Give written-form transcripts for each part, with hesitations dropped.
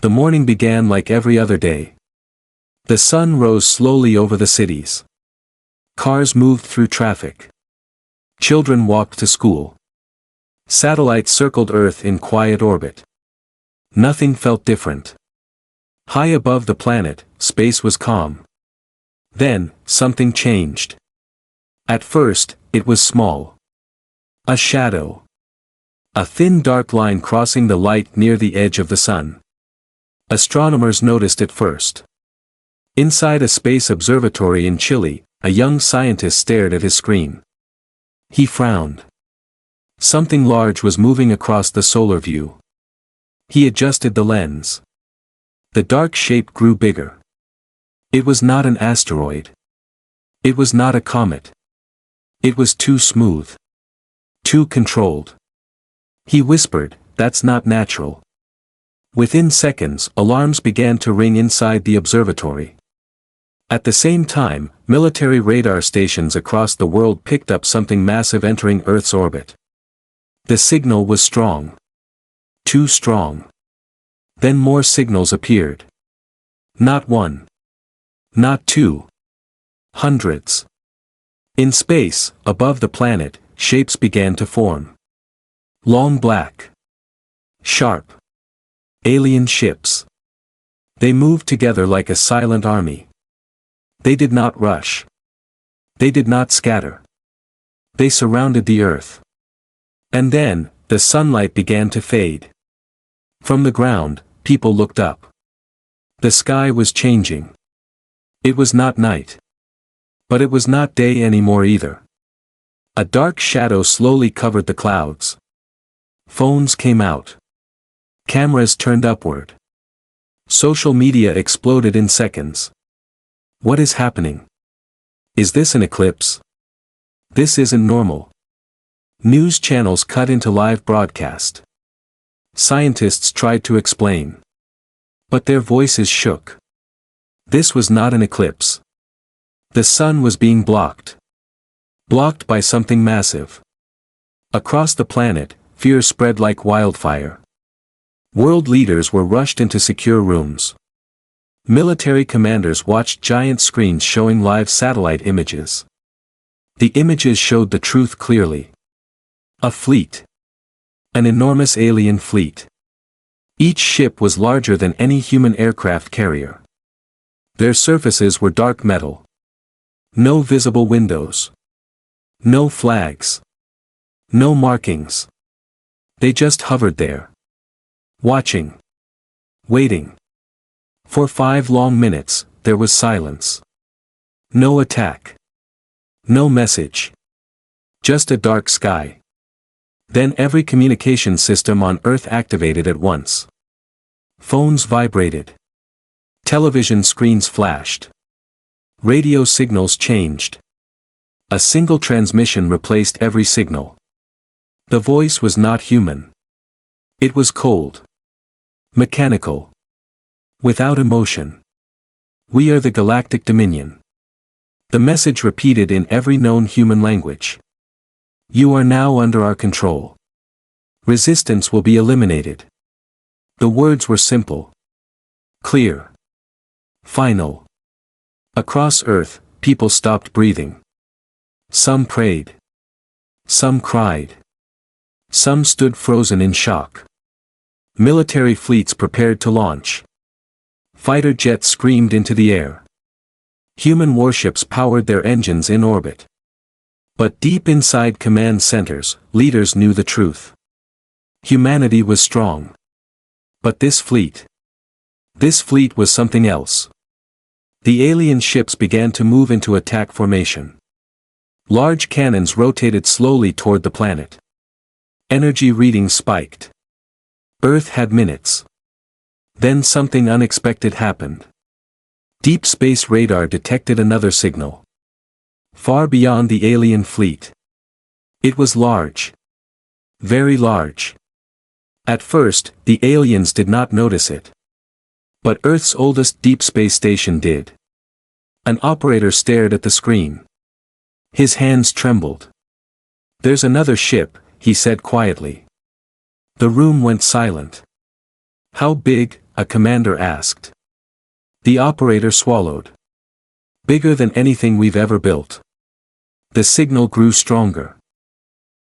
The morning began like every other day. The sun rose slowly over the cities. Cars moved through traffic. Children walked to school. Satellites circled Earth in quiet orbit. Nothing felt different. High above the planet, space was calm. Then, something changed. At first, it was small. A shadow. A thin dark line crossing the light near the edge of the sun. Astronomers noticed it first. Inside a space observatory in Chile, a young scientist stared at his screen. He frowned. Something large was moving across the solar view. He adjusted the lens. The dark shape grew bigger. It was not an asteroid. It was not a comet. It was too smooth. Too controlled. He whispered, "That's not natural." Within seconds, alarms began to ring inside the observatory. At the same time, military radar stations across the world picked up something massive entering Earth's orbit. The signal was strong. Too strong. Then more signals appeared. Not one. Not two. Hundreds. In space, above the planet, shapes began to form. Long black. Sharp. Alien ships. They moved together like a silent army. They did not rush. They did not scatter. They surrounded the Earth. And then, the sunlight began to fade. From the ground, people looked up. The sky was changing. It was not night. But it was not day anymore either. A dark shadow slowly covered the clouds. Phones came out. Cameras turned upward. Social media exploded in seconds. What is happening? Is this an eclipse? This isn't normal. News channels cut into live broadcast. Scientists tried to explain. But their voices shook. This was not an eclipse. The sun was being blocked. Blocked by something massive. Across the planet, fear spread like wildfire. World leaders were rushed into secure rooms. Military commanders watched giant screens showing live satellite images. The images showed the truth clearly. A fleet. An enormous alien fleet. Each ship was larger than any human aircraft carrier. Their surfaces were dark metal. No visible windows. No flags. No markings. They just hovered there. Watching. Waiting. For 5 long minutes, there was silence. No attack. No message. Just a dark sky. Then every communication system on Earth activated at once. Phones vibrated. Television screens flashed. Radio signals changed. A single transmission replaced every signal. The voice was not human. It was cold. Mechanical. Without emotion. "We are the Galactic Dominion." The message repeated in every known human language. "You are now under our control. Resistance will be eliminated." The words were simple. Clear. Final. Across Earth, people stopped breathing. Some prayed. Some cried. Some stood frozen in shock. Military fleets prepared to launch. Fighter jets screamed into the air. Human warships powered their engines in orbit. But deep inside command centers, leaders knew the truth. Humanity was strong. But this fleet was something else. The alien ships began to move into attack formation. Large cannons rotated slowly toward the planet. Energy readings spiked. Earth had minutes. Then something unexpected happened. Deep space radar detected another signal. Far beyond the alien fleet. It was large. Very large. At first, the aliens did not notice it. But Earth's oldest deep space station did. An operator stared at the screen. His hands trembled. "There's another ship," he said quietly. The room went silent. "How big?" a commander asked. The operator swallowed. Bigger than anything we've ever built. The signal grew stronger.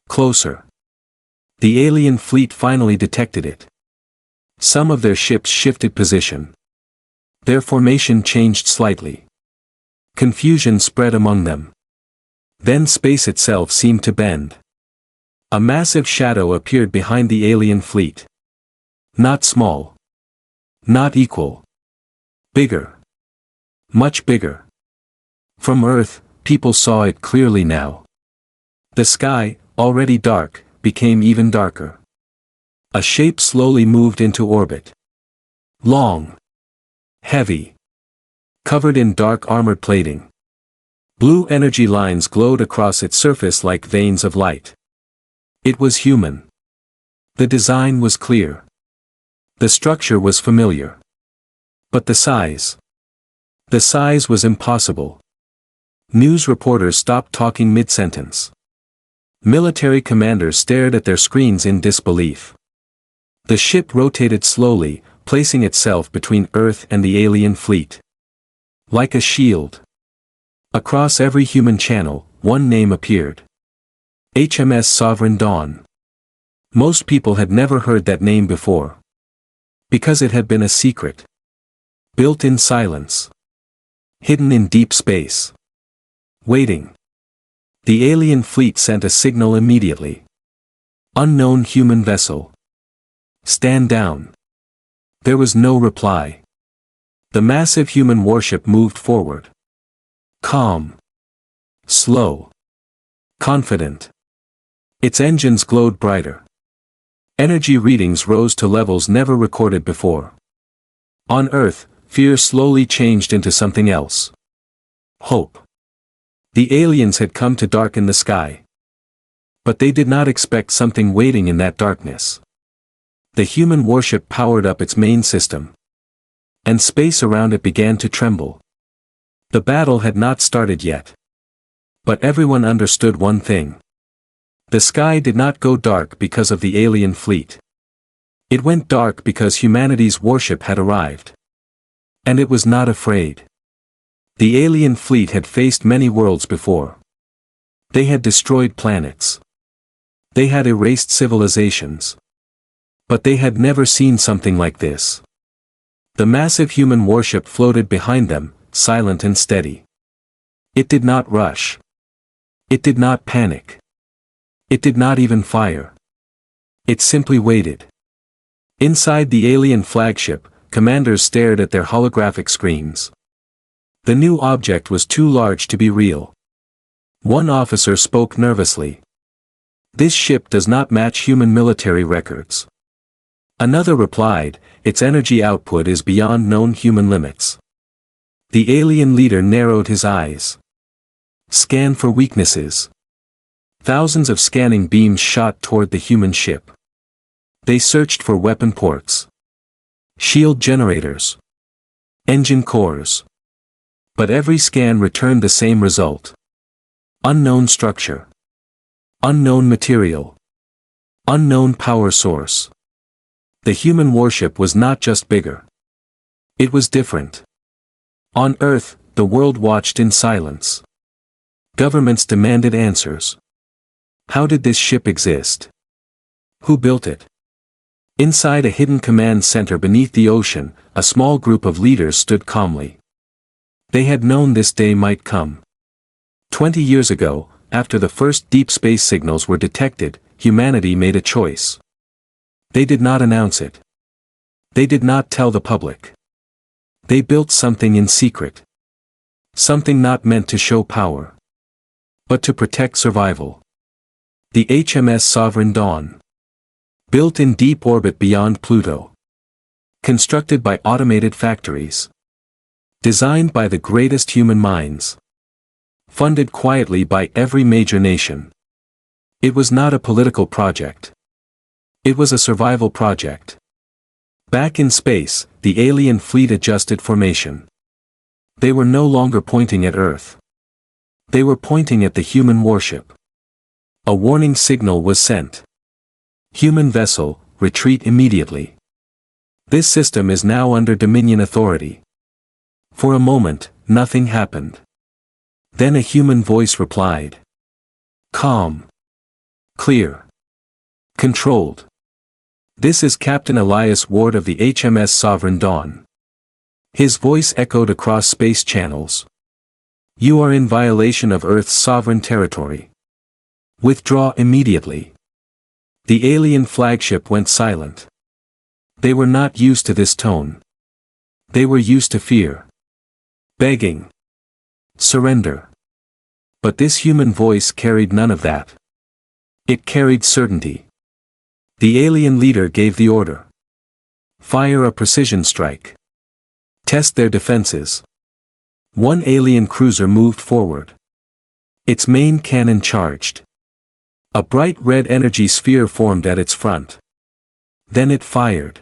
Closer. The alien fleet finally detected it. Some of their ships shifted position. Their formation changed slightly. Confusion spread among them. Then space itself seemed to bend. A massive shadow appeared behind the alien fleet. Not small. Not equal. Bigger. Much bigger. From Earth, people saw it clearly now. The sky, already dark, became even darker. A shape slowly moved into orbit. Long. Heavy. Covered in dark armored plating. Blue energy lines glowed across its surface like veins of light. It was human. The design was clear. The structure was familiar. But the size. The size was impossible. News reporters stopped talking mid-sentence. Military commanders stared at their screens in disbelief. The ship rotated slowly, placing itself between Earth and the alien fleet. Like a shield. Across every human channel, one name appeared. HMS Sovereign Dawn. Most people had never heard that name before. Because it had been a secret. Built in silence. Hidden in deep space. Waiting. The alien fleet sent a signal immediately. Unknown human vessel. Stand down. There was no reply. The massive human warship moved forward. Calm. Slow. Confident. Its engines glowed brighter. Energy readings rose to levels never recorded before. On Earth, fear slowly changed into something else. Hope. The aliens had come to darken the sky. But they did not expect something waiting in that darkness. The human warship powered up its main system. And space around it began to tremble. The battle had not started yet. But everyone understood one thing. The sky did not go dark because of the alien fleet. It went dark because humanity's warship had arrived. And it was not afraid. The alien fleet had faced many worlds before. They had destroyed planets. They had erased civilizations. But they had never seen something like this. The massive human warship floated behind them, silent and steady. It did not rush. It did not panic. It did not even fire. It simply waited. Inside the alien flagship, commanders stared at their holographic screens. The new object was too large to be real. One officer spoke nervously. This ship does not match human military records. Another replied, its energy output is beyond known human limits. The alien leader narrowed his eyes. Scan for weaknesses. Thousands of scanning beams shot toward the human ship. They searched for weapon ports. Shield generators. Engine cores. But every scan returned the same result. Unknown structure. Unknown material. Unknown power source. The human warship was not just bigger. It was different. On Earth, the world watched in silence. Governments demanded answers. How did this ship exist? Who built it? Inside a hidden command center beneath the ocean, a small group of leaders stood calmly. They had known this day might come. 20 years ago, after the first deep space signals were detected, humanity made a choice. They did not announce it. They did not tell the public. They built something in secret. Something not meant to show power. But to protect survival. The HMS Sovereign Dawn. Built in deep orbit beyond Pluto. Constructed by automated factories. Designed by the greatest human minds. Funded quietly by every major nation. It was not a political project. It was a survival project. Back in space, the alien fleet adjusted formation. They were no longer pointing at Earth. They were pointing at the human warship. A warning signal was sent. Human vessel, retreat immediately. This system is now under Dominion authority. For a moment, nothing happened. Then a human voice replied. Calm. Clear. Controlled. This is Captain Elias Ward of the HMS Sovereign Dawn. His voice echoed across space channels. You are in violation of Earth's sovereign territory. Withdraw immediately. The alien flagship went silent. They were not used to this tone. They were used to fear. Begging. Surrender. But this human voice carried none of that. It carried certainty. The alien leader gave the order. Fire a precision strike. Test their defenses. One alien cruiser moved forward. Its main cannon charged. A bright red energy sphere formed at its front. Then it fired.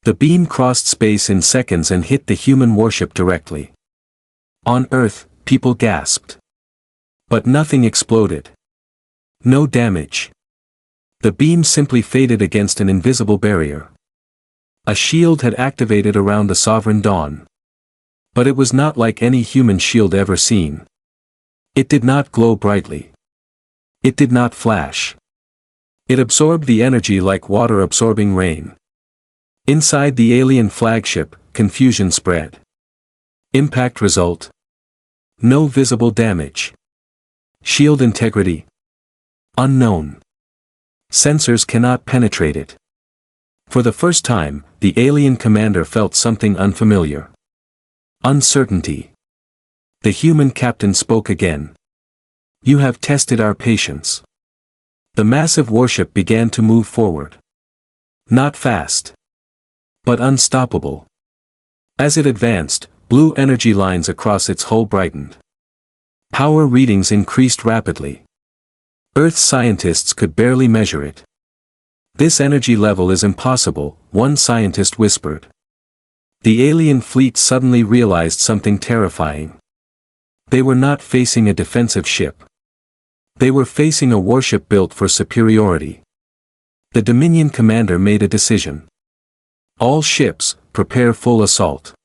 The beam crossed space in seconds and hit the human warship directly. On Earth, people gasped. But nothing exploded. No damage. The beam simply faded against an invisible barrier. A shield had activated around the Sovereign Dawn. But it was not like any human shield ever seen. It did not glow brightly. It did not flash. It absorbed the energy like water absorbing rain. Inside the alien flagship, confusion spread. Impact result. No visible damage. Shield integrity. Unknown. Sensors cannot penetrate it. For the first time, the alien commander felt something unfamiliar. Uncertainty. The human captain spoke again. You have tested our patience. The massive warship began to move forward. Not fast. But unstoppable. As it advanced, blue energy lines across its hull brightened. Power readings increased rapidly. Earth scientists could barely measure it. This energy level is impossible, one scientist whispered. The alien fleet suddenly realized something terrifying. They were not facing a defensive ship. They were facing a warship built for superiority. The Dominion commander made a decision. All ships, prepare full assault.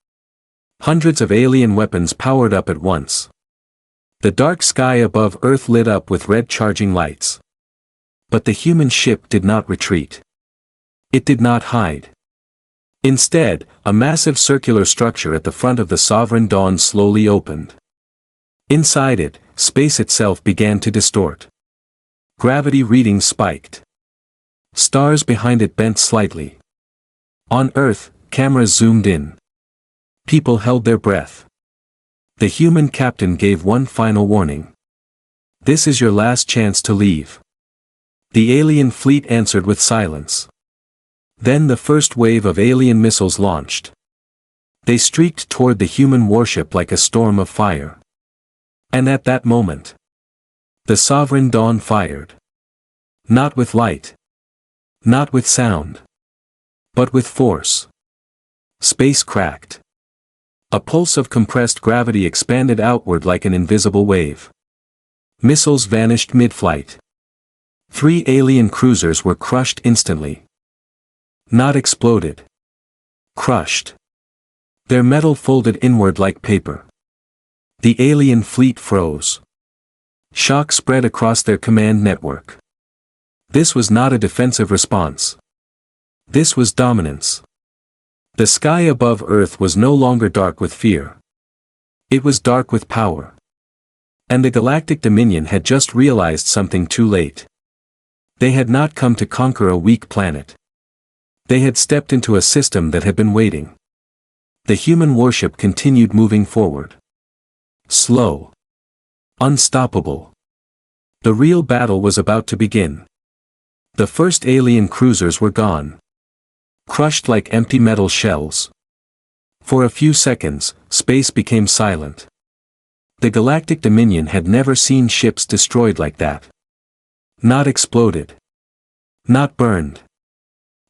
Hundreds of alien weapons powered up at once. The dark sky above Earth lit up with red charging lights. But the human ship did not retreat. It did not hide. Instead, a massive circular structure at the front of the Sovereign Dawn slowly opened. Inside it, space itself began to distort. Gravity readings spiked. Stars behind it bent slightly. On Earth, cameras zoomed in. People held their breath. The human captain gave one final warning. This is your last chance to leave. The alien fleet answered with silence. Then the first wave of alien missiles launched. They streaked toward the human warship like a storm of fire. And at that moment, the Sovereign Dawn fired. Not with light. Not with sound. But with force. Space cracked. A pulse of compressed gravity expanded outward like an invisible wave. Missiles vanished mid-flight. 3 alien cruisers were crushed instantly. Not exploded. Crushed. Their metal folded inward like paper. The alien fleet froze. Shock spread across their command network. This was not a defensive response. This was dominance. The sky above Earth was no longer dark with fear. It was dark with power. And the Galactic Dominion had just realized something too late. They had not come to conquer a weak planet. They had stepped into a system that had been waiting. The human warship continued moving forward. Slow. Unstoppable. The real battle was about to begin. The first alien cruisers were gone. Crushed like empty metal shells. For a few seconds, space became silent. The Galactic Dominion had never seen ships destroyed like that. Not exploded. Not burned.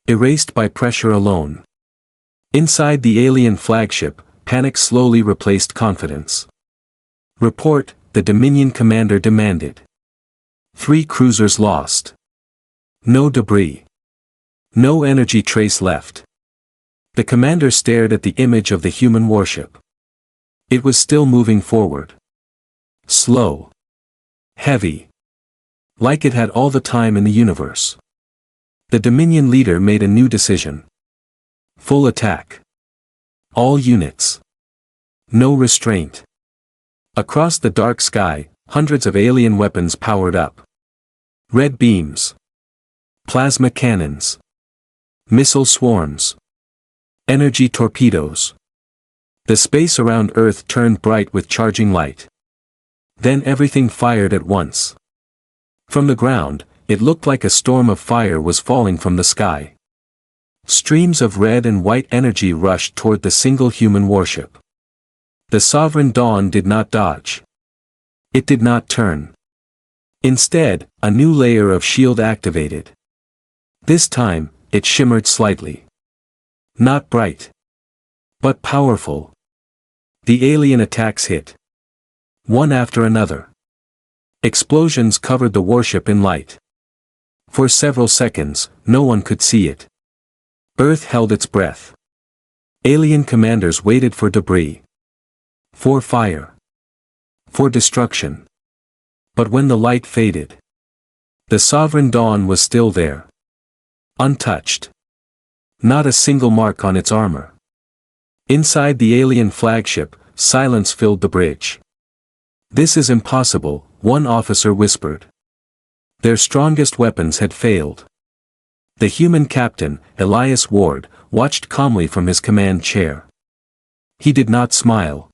Erased by pressure alone. Inside the alien flagship, panic slowly replaced confidence. Report, the Dominion commander demanded. 3 cruisers lost. No debris. No energy trace left. The commander stared at the image of the human warship. It was still moving forward. Slow. Heavy. Like it had all the time in the universe. The Dominion leader made a new decision. Full attack. All units. No restraint. Across the dark sky, hundreds of alien weapons powered up. Red beams. Plasma cannons. Missile swarms. Energy torpedoes. The space around Earth turned bright with charging light. Then everything fired at once. From the ground, it looked like a storm of fire was falling from the sky. Streams of red and white energy rushed toward the single human warship. The Sovereign Dawn did not dodge. It did not turn. Instead, a new layer of shield activated. This time, it shimmered slightly. Not bright. But powerful. The alien attacks hit. One after another. Explosions covered the warship in light. For several seconds, no one could see it. Earth held its breath. Alien commanders waited for debris. For fire. For destruction. But when the light faded, the Sovereign Dawn was still there. Untouched. Not a single mark on its armor. Inside the alien flagship, silence filled the bridge. "This is impossible," one officer whispered. Their strongest weapons had failed. The human captain, Elias Ward, watched calmly from his command chair. He did not smile.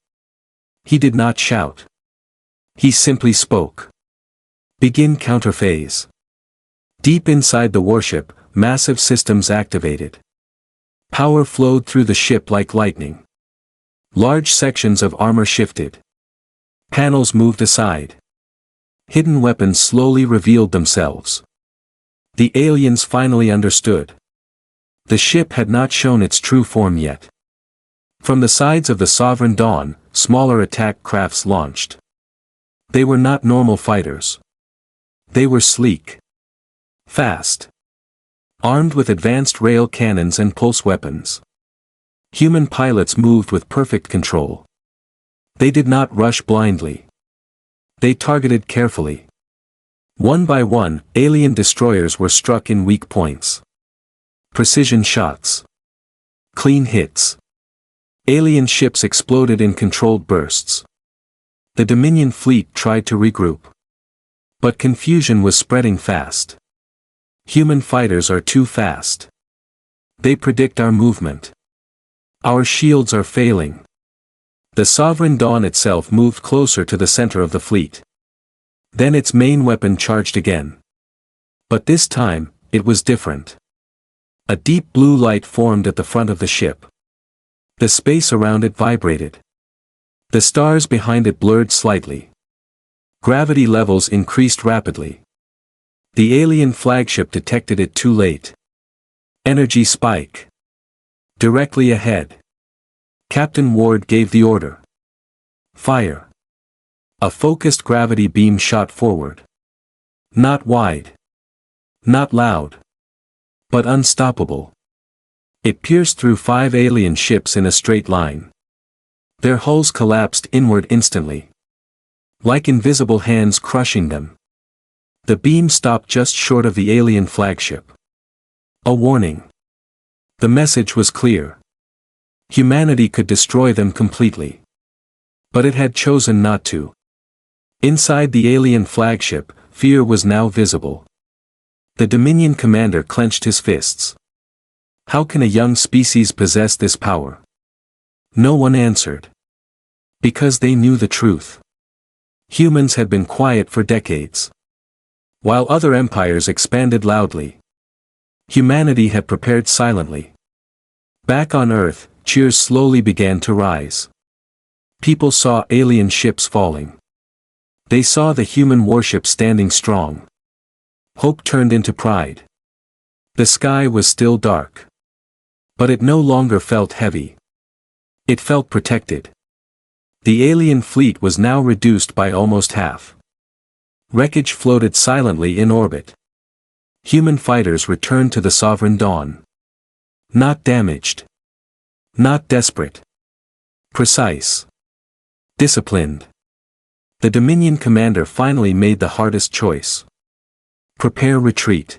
He did not shout. He simply spoke. "Begin counterphase." Deep inside the warship, massive systems activated. Power flowed through the ship like lightning. Large sections of armor shifted. Panels moved aside. Hidden weapons slowly revealed themselves. The aliens finally understood. The ship had not shown its true form yet. From the sides of the Sovereign Dawn, smaller attack crafts launched. They were not normal fighters. They were sleek. Fast. Armed with advanced rail cannons and pulse weapons. Human pilots moved with perfect control. They did not rush blindly. They targeted carefully. One by one, alien destroyers were struck in weak points. Precision shots. Clean hits. Alien ships exploded in controlled bursts. The Dominion fleet tried to regroup. But confusion was spreading fast. Human fighters are too fast. They predict our movement. Our shields are failing. The Sovereign Dawn itself moved closer to the center of the fleet. Then its main weapon charged again. But this time, it was different. A deep blue light formed at the front of the ship. The space around it vibrated. The stars behind it blurred slightly. Gravity levels increased rapidly. The alien flagship detected it too late. Energy spike. Directly ahead. Captain Ward gave the order. Fire. A focused gravity beam shot forward. Not wide. Not loud. But unstoppable. It pierced through 5 alien ships in a straight line. Their hulls collapsed inward instantly. Like invisible hands crushing them. The beam stopped just short of the alien flagship. A warning. The message was clear. Humanity could destroy them completely. But it had chosen not to. Inside the alien flagship, fear was now visible. The Dominion commander clenched his fists. How can a young species possess this power? No one answered. Because they knew the truth. Humans had been quiet for decades. While other empires expanded loudly. Humanity had prepared silently. Back on Earth, cheers slowly began to rise. People saw alien ships falling. They saw the human warship standing strong. Hope turned into pride. The sky was still dark. But it no longer felt heavy. It felt protected. The alien fleet was now reduced by almost half. Wreckage floated silently in orbit. Human fighters returned to the Sovereign Dawn. Not damaged. Not desperate. Precise. Disciplined. The Dominion commander finally made the hardest choice. Prepare retreat.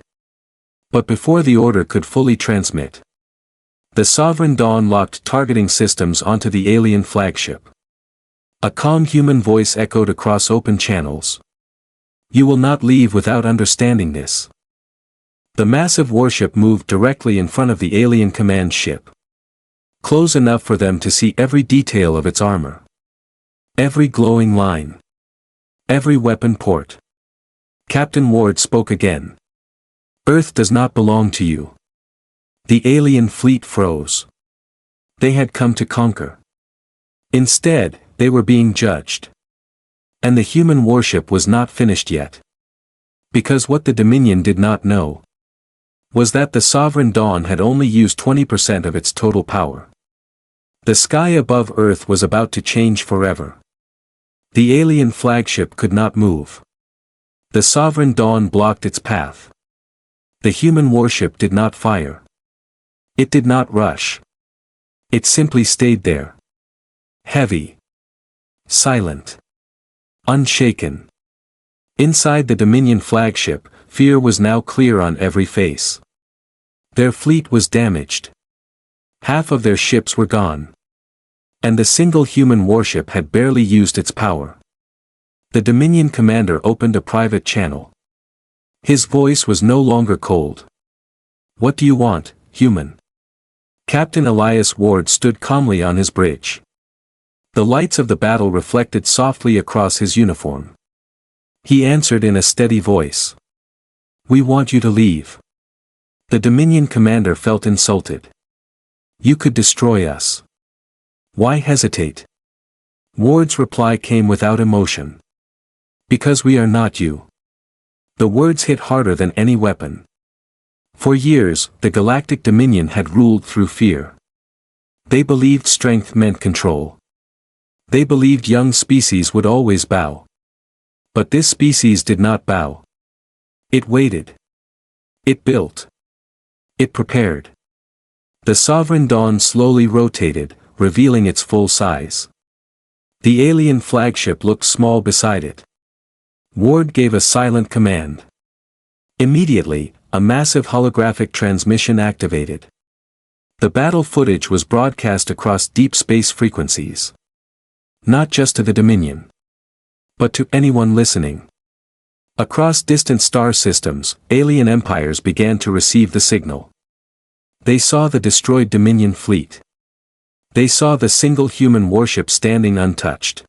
But before the order could fully transmit, the Sovereign Dawn locked targeting systems onto the alien flagship. A calm human voice echoed across open channels. You will not leave without understanding this. The massive warship moved directly in front of the alien command ship. Close enough for them to see every detail of its armor. Every glowing line. Every weapon port. Captain Ward spoke again. Earth does not belong to you. The alien fleet froze. They had come to conquer. Instead, they were being judged. And the human warship was not finished yet. Because what the Dominion did not know was that the Sovereign Dawn had only used 20% of its total power. The sky above Earth was about to change forever. The alien flagship could not move. The Sovereign Dawn blocked its path. The human warship did not fire. It did not rush. It simply stayed there. Heavy. Silent. Unshaken. Inside the Dominion flagship, fear was now clear on every face. Their fleet was damaged. Half of their ships were gone. And the single human warship had barely used its power. The Dominion commander opened a private channel. His voice was no longer cold. What do you want, human? Captain Elias Ward stood calmly on his bridge. The lights of the battle reflected softly across his uniform. He answered in a steady voice. We want you to leave. The Dominion commander felt insulted. You could destroy us. Why hesitate? Ward's reply came without emotion. Because we are not you. The words hit harder than any weapon. For years, the Galactic Dominion had ruled through fear. They believed strength meant control. They believed young species would always bow. But this species did not bow. It waited. It built. It prepared. The Sovereign Dawn slowly rotated, revealing its full size. The alien flagship looked small beside it. Ward gave a silent command. Immediately, a massive holographic transmission activated. The battle footage was broadcast across deep space frequencies. Not just to the Dominion, but to anyone listening. Across distant star systems, alien empires began to receive the signal. They saw the destroyed Dominion fleet. They saw the single human warship standing untouched.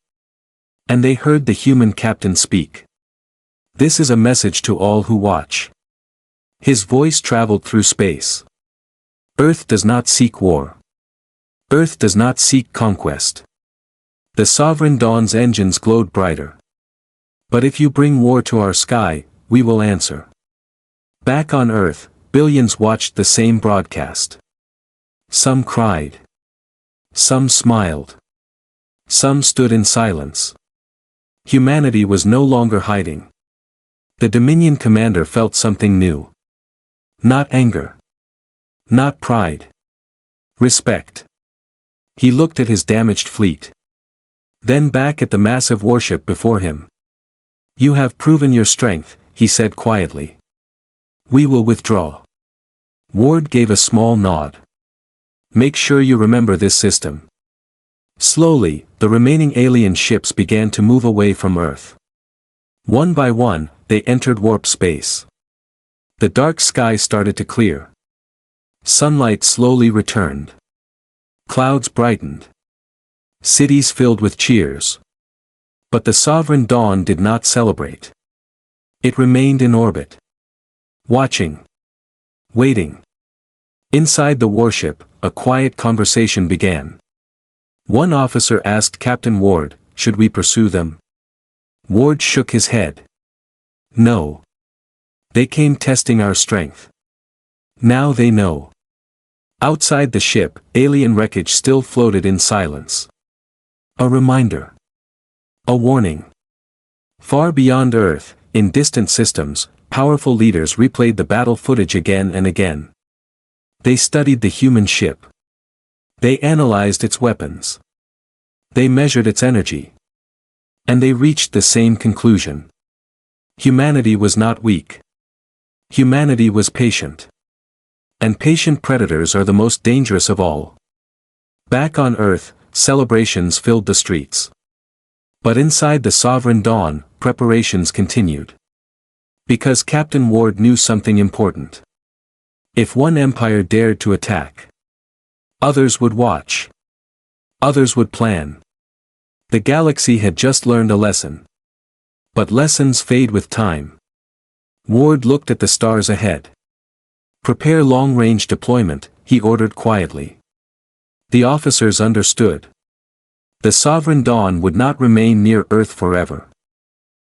And they heard the human captain speak. This is a message to all who watch. His voice traveled through space. Earth does not seek war. Earth does not seek conquest. The Sovereign Dawn's engines glowed brighter. But if you bring war to our sky, we will answer. Back on Earth, billions watched the same broadcast. Some cried. Some smiled. Some stood in silence. Humanity was no longer hiding. The Dominion commander felt something new. Not anger. Not pride. Respect. He looked at his damaged fleet. Then back at the massive warship before him. You have proven your strength, he said quietly. We will withdraw. Ward gave a small nod. Make sure you remember this system. Slowly, the remaining alien ships began to move away from Earth. One by one, they entered warp space. The dark sky started to clear. Sunlight slowly returned. Clouds brightened. Cities filled with cheers. But the Sovereign Dawn did not celebrate. It remained in orbit. Watching. Waiting. Inside the warship, a quiet conversation began. One officer asked Captain Ward, should we pursue them? Ward shook his head. No. They came testing our strength. Now they know. Outside the ship, alien wreckage still floated in silence. A reminder. A warning. Far beyond Earth, in distant systems, powerful leaders replayed the battle footage again and again. They studied the human ship. They analyzed its weapons. They measured its energy. And they reached the same conclusion. Humanity was not weak. Humanity was patient. And patient predators are the most dangerous of all. Back on Earth, celebrations filled the streets. But inside the Sovereign Dawn, preparations continued. Because Captain Ward knew something important. If one empire dared to attack, others would watch. Others would plan. The galaxy had just learned a lesson. But lessons fade with time. Ward looked at the stars ahead. Prepare long-range deployment, he ordered quietly. The officers understood. The Sovereign Dawn would not remain near Earth forever.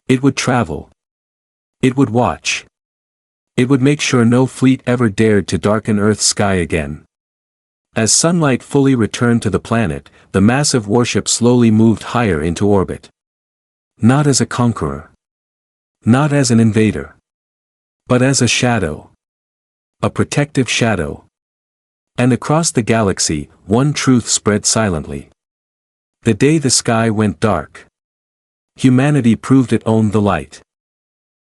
It would travel. It would watch. It would make sure no fleet ever dared to darken Earth's sky again. As sunlight fully returned to the planet, the massive warship slowly moved higher into orbit. Not as a conqueror. Not as an invader. But as a shadow. A protective shadow. And across the galaxy, one truth spread silently. The day the sky went dark, humanity proved it owned the light.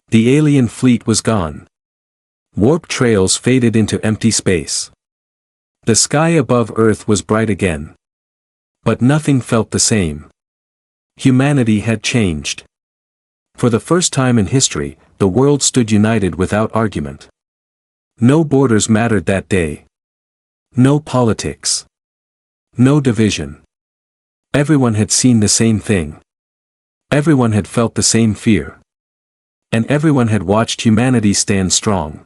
The alien fleet was gone. Warp trails faded into empty space. The sky above Earth was bright again. But nothing felt the same. Humanity had changed. For the first time in history, the world stood united without argument. No borders mattered that day. No politics. No division. Everyone had seen the same thing. Everyone had felt the same fear. And everyone had watched humanity stand strong.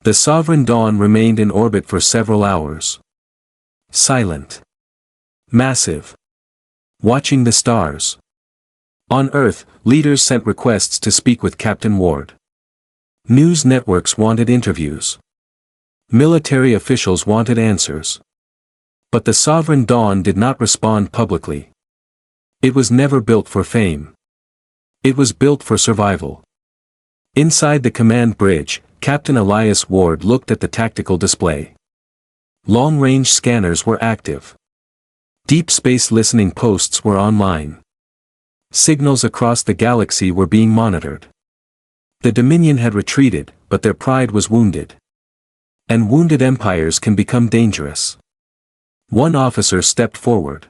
The Sovereign Dawn remained in orbit for several hours. Silent. Massive. Watching the stars. On Earth, leaders sent requests to speak with Captain Ward. News networks wanted interviews. Military officials wanted answers. But the Sovereign Dawn did not respond publicly. It was never built for fame. It was built for survival. Inside the command bridge, Captain Elias Ward looked at the tactical display. Long-range scanners were active. Deep space listening posts were online. Signals across the galaxy were being monitored. The Dominion had retreated, but their pride was wounded. And wounded empires can become dangerous. One officer stepped forward.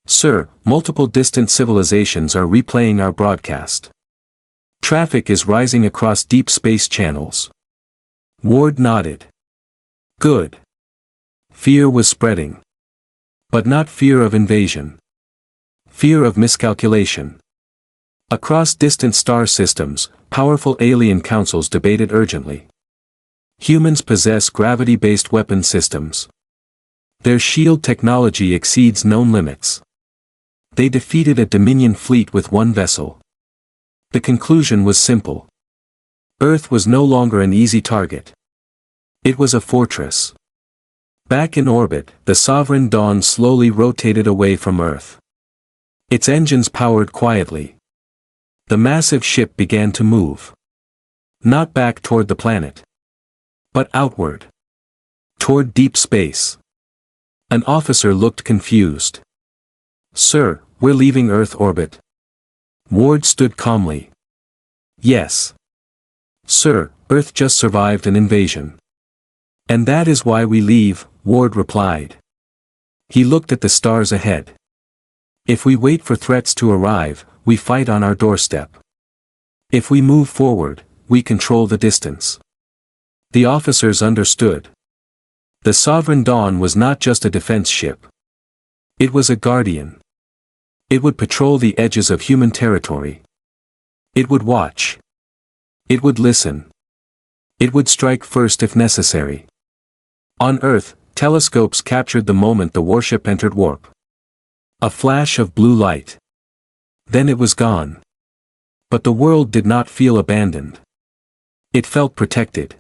Sir, multiple distant civilizations are replaying our broadcast. Traffic is rising across deep space channels. Ward nodded. Good. Fear was spreading. But not fear of invasion. Fear of miscalculation. Across distant star systems, powerful alien councils debated urgently. Humans possess gravity-based weapon systems. Their shield technology exceeds known limits. They defeated a Dominion fleet with one vessel. The conclusion was simple. Earth was no longer an easy target. It was a fortress. Back in orbit, the Sovereign Dawn slowly rotated away from Earth. Its engines powered quietly. The massive ship began to move. Not back toward the planet. But outward. Toward deep space. An officer looked confused. Sir, we're leaving Earth orbit. Ward stood calmly. Yes. Sir, Earth just survived an invasion. And that is why we leave, Ward replied. He looked at the stars ahead. If we wait for threats to arrive, we fight on our doorstep. If we move forward, we control the distance. The officers understood. The Sovereign Dawn was not just a defense ship. It was a guardian. It would patrol the edges of human territory. It would watch. It would listen. It would strike first if necessary. On Earth, telescopes captured the moment the warship entered warp. A flash of blue light. Then it was gone. But the world did not feel abandoned. It felt protected.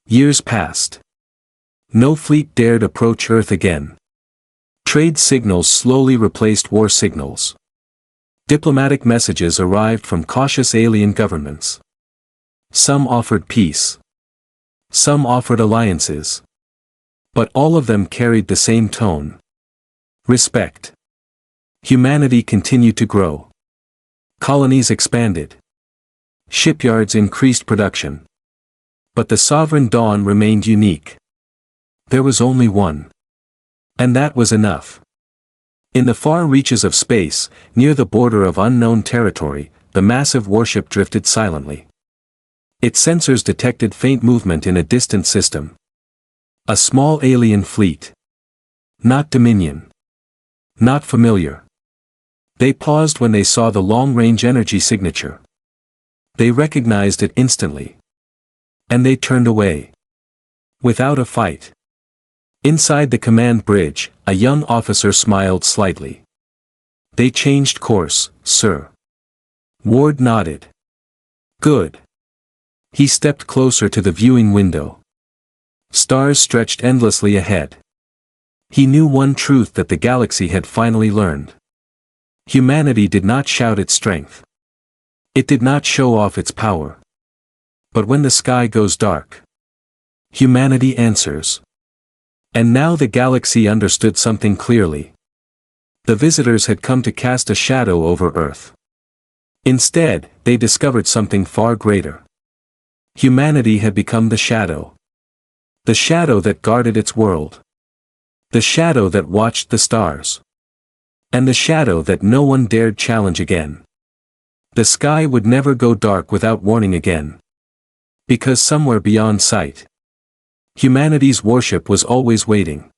Years passed. No fleet dared approach Earth again. Trade signals slowly replaced war signals. Diplomatic messages arrived from cautious alien governments. Some offered peace. Some offered alliances. But all of them carried the same tone. Respect. Humanity continued to grow. Colonies expanded. Shipyards increased production. But the sovereign dawn remained unique. There was only one. And that was enough. In the far reaches of space, near the border of unknown territory, the massive warship drifted silently. Its sensors detected faint movement in a distant system. A small alien fleet. Not Dominion. Not familiar. They paused when they saw the long-range energy signature. They recognized it instantly. And they turned away. Without a fight. Inside the command bridge, a young officer smiled slightly. They changed course, sir. Ward nodded. Good. He stepped closer to the viewing window. Stars stretched endlessly ahead. He knew one truth that the galaxy had finally learned. Humanity did not shout its strength. It did not show off its power. But when the sky goes dark, humanity answers. And now the galaxy understood something clearly. The visitors had come to cast a shadow over Earth. Instead, they discovered something far greater. Humanity had become the shadow. The shadow that guarded its world. The shadow that watched the stars. And the shadow that no one dared challenge again. The sky would never go dark without warning again. Because somewhere beyond sight, humanity's warship was always waiting.